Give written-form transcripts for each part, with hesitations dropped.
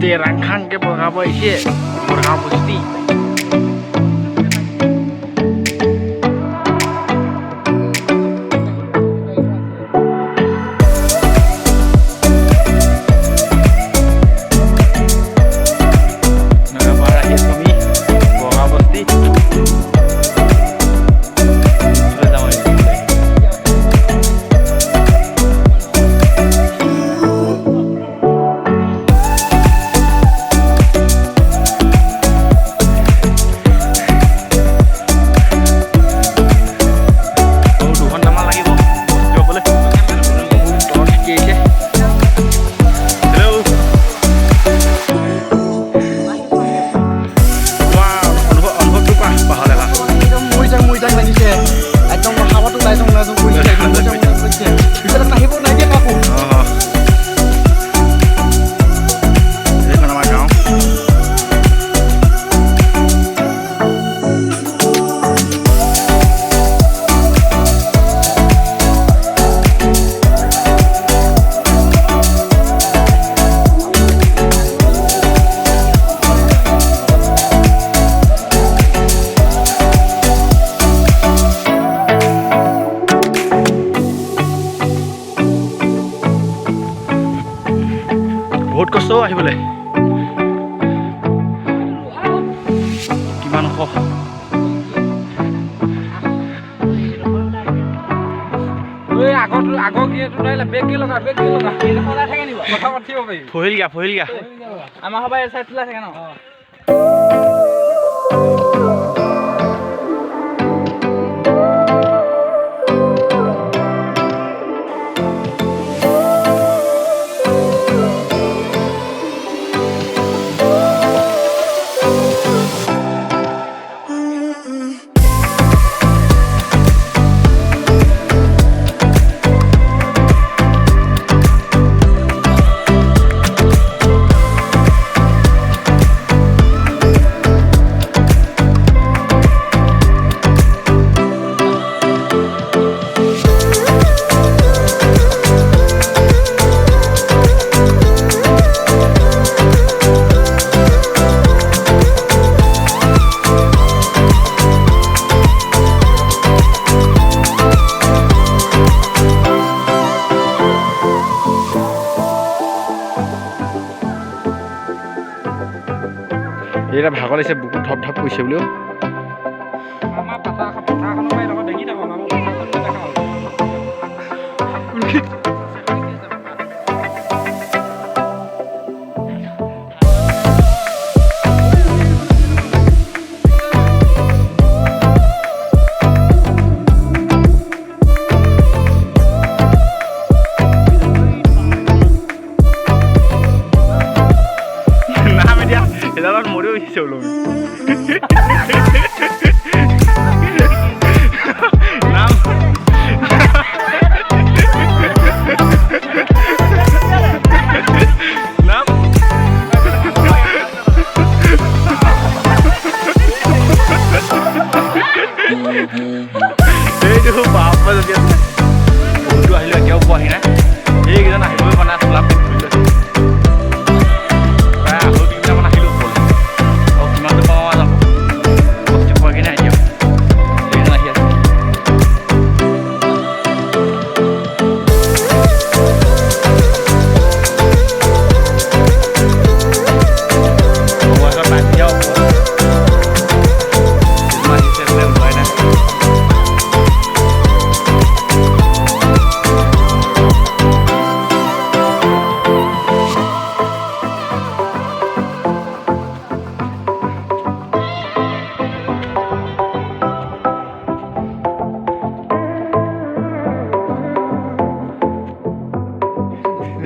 Terangkan ke berapa isi? Berapa pasti? বহুত কষ্ট আহিবলৈ কিমান ওখ আগৰ গিয়েটো নাইলে বেগ কি লগা এই সলাই থাকে নিব কথা পাতিব পাৰি ফহিল গা আমাৰ সবাই এই সাইডলা থাকে ন এটা ভাগৰ লাগিছে বুকু ধপ ধপ কৰিছে বুলিও আমাৰ পথাৰখনৰ পৰা লগত দেখি থাকো আমাৰ পথাৰখন দেখা murió y se voló. Itu apa tuh dia? Udah akhirnya jauh buah ini. Jadi kita nak hidup mana selap itu.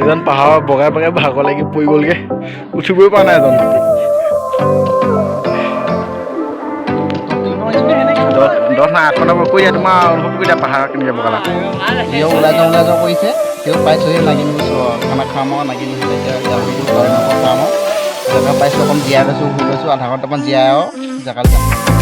এজন পাহাৰৰ বগাই বগাই ভাগৰ লাগি পৰি গ'লগে উঠিবই পৰা নাই এজন 10 না 8 নম্বৰ কৈ তোমাৰ অনুভৱ কৰিলা পাহাৰ কেনেকৈ বগালা ইও ওলাই যাওঁ কৰিছে তেওঁ পাইছোহে লাগি নিছো খানা খাম লাগি নিছো এতিয়া যাওঁ কাম জেগা পাইছো অকণ জীয়াই গৈছো শুই গৈছো আধা ঘণ্টামান জীয়াই আৰু জেগালৈ যাম